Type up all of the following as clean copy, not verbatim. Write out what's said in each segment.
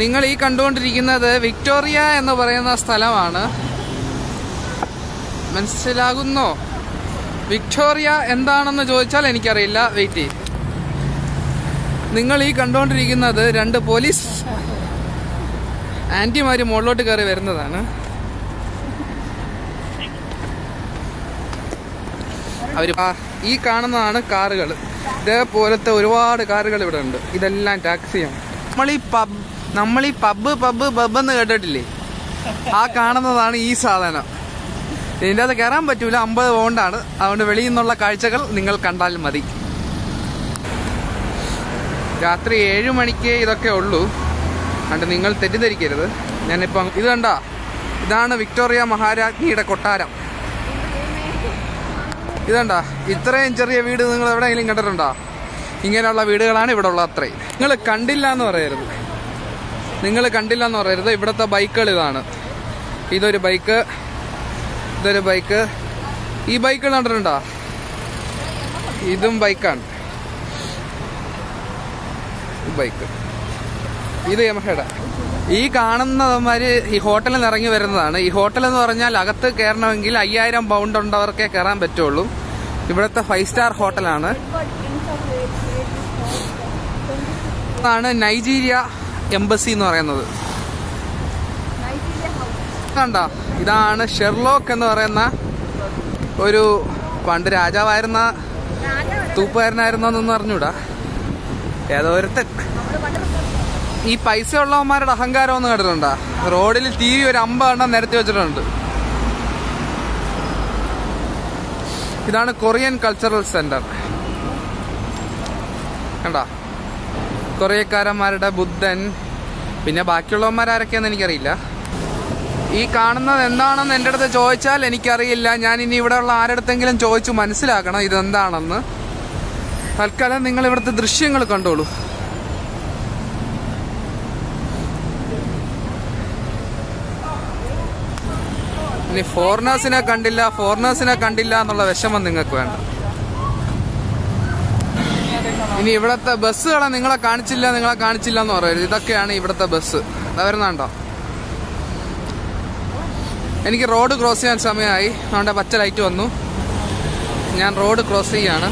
നിങ്ങൾ ഈ കണ്ടുകൊണ്ടിരിക്കുന്നത് വിക്ടോറിയ എന്ന് പറയുന്ന സ്ഥലമാണ്. മനസ്സിലാകുന്നോ? വിക്ടോറിയ എന്താണെന്ന് ചോദിച്ചാൽ എനിക്കറിയില്ല. വെയിറ്റ് ചെയ്യും. നിങ്ങൾ ഈ കണ്ടുകൊണ്ടിരിക്കുന്നത് 2 പോലീസ് ആന്റിമാര് മുകളിലോട്ട് കയറി വരുന്നതാണ്. ഈ കാണുന്നതാണ് കാറുകൾ. ഇതേപോലത്തെ ഒരുപാട് കാറുകൾ ഇവിടെ ഉണ്ട്. ഇതെല്ലാം ടാക്സിയാണ്. നമ്മൾ ഈ പബ് എന്ന് കേട്ടിട്ടില്ലേ? ആ കാണുന്നതാണ് ഈ സാധനം. ഇതിൻ്റെ അത് കയറാൻ പറ്റൂല, 50 പൗണ്ടാണ്. അതുകൊണ്ട് വെളിയിൽ നിന്നുള്ള കാഴ്ചകൾ നിങ്ങൾ കണ്ടാൽ മതി. രാത്രി 7 മണിക്ക് ഇതൊക്കെ ഉള്ളൂ. അതുകൊണ്ട് നിങ്ങൾ തെറ്റിദ്ധരിക്കരുത്. ഞാനിപ്പം ഇത് കണ്ട, ഇതാണ് വിക്ടോറിയ മഹാരാജ്ഞിയുടെ കൊട്ടാരം. ഇതണ്ട, ഇത്രയും ചെറിയ വീട് നിങ്ങൾ എവിടെയെങ്കിലും കണ്ടിട്ടുണ്ടോ? ഇങ്ങനെയുള്ള വീടുകളാണ് ഇവിടെ ഉള്ളത്. അത്രയും നിങ്ങൾ കണ്ടില്ല എന്ന് പറയരുത്. ഇവിടുത്തെ ബൈക്കുകൾ ഇതാണ്. ഇതൊരു ബൈക്ക്, ഇതൊരു ബൈക്ക്. ഈ ബൈക്കുകൾ കണ്ടിട്ടുണ്ടോ? ഇതും ബൈക്കാണ്. ബൈക്ക് ഇത് യമഹയുടെ. ഈ കാണുന്നവന്മാര് ഈ ഹോട്ടലിൽ നിന്ന് ഇറങ്ങി വരുന്നതാണ്. ഈ ഹോട്ടൽ എന്ന് പറഞ്ഞാൽ അകത്ത് കയറണമെങ്കിൽ 5000 പൗണ്ട് ഉണ്ടവർക്കേ കയറാൻ പറ്റുള്ളൂ. ഇവിടുത്തെ 5 സ്റ്റാർ ഹോട്ടലാണ്. ആണ് നൈജീരിയ എംബസി എന്ന് പറയുന്നത്. കണ്ടോ, ഇതാണ് ഷെർലോക്ക് എന്ന് പറയുന്ന ഒരു പണ്ട് രാജാവായിരുന്ന തൂപ്പുകാരനായിരുന്നോന്നൊന്നും അറിഞ്ഞൂടാ, ഏതോ ഒരുത്തൻ. ഈ പൈസ ഉള്ളവന്മാരുടെ അഹങ്കാരം ഒന്ന് കണ്ടിട്ടുണ്ടോ? റോഡിൽ TV ഒരു 50 എണ്ണം നിരത്തി വെച്ചിട്ടുണ്ട്. ഇതാണ് കൊറിയൻ കൾച്ചറൽ സെന്റർ. കണ്ടോ, കൊറിയക്കാരന്മാരുടെ ബുദ്ധൻ. പിന്നെ ബാക്കിയുള്ളവന്മാരൊക്കെയാണെന്ന് എനിക്കറിയില്ല. ഈ കാണുന്നത് എന്താണെന്ന് എൻ്റെ അടുത്ത് ചോദിച്ചാൽ എനിക്കറിയില്ല. ഞാൻ ഇനി ഇവിടെയുള്ള ആരുടെടുത്തെങ്കിലും ചോദിച്ചു മനസ്സിലാക്കണം ഇതെന്താണെന്ന്. തൽക്കാലം നിങ്ങൾ ഇവിടുത്തെ ദൃശ്യങ്ങൾ കണ്ടോളൂ. ഇനി ഫോറിനേഴ്സിനെ കണ്ടില്ല എന്നുള്ള വിഷമം നിങ്ങൾക്ക് വേണ്ട. ഇനി ഇവിടത്തെ ബസ്സുകളെ നിങ്ങളെ കാണിച്ചില്ല എന്ന് പറയരുത്. ഇതൊക്കെയാണ് ഇവിടുത്തെ ബസ്. അതാ വരുന്നുണ്ടോ? എനിക്ക് റോഡ് ക്രോസ് ചെയ്യാൻ സമയമായി. അതുകൊണ്ട് പച്ച ലൈറ്റ് വന്നു. ഞാൻ റോഡ് ക്രോസ് ചെയ്യാണ്.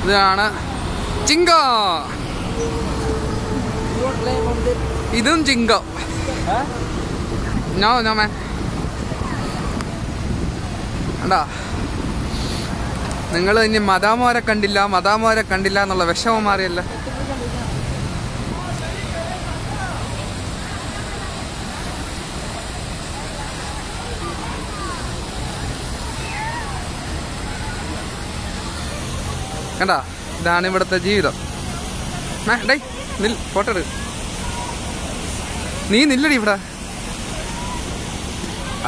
ഇതാണ് ചിങ്കോ. ഇതും ചിങ്കോ. നോ മാൻ. കണ്ടാ, നിങ്ങൾ ഇനി മദാമോരെ കണ്ടില്ല എന്നുള്ള വിഷമം മാറിയല്ല. കണ്ടാ, ഇതാണ് ഇവിടുത്തെ ജീവിതം. ഫോട്ടോ എടു. നീ നില്ലടി ഇവിടെ.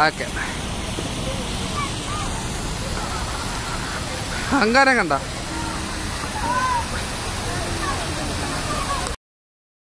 ഓക്കെ, അഹങ്കാരം കണ്ട.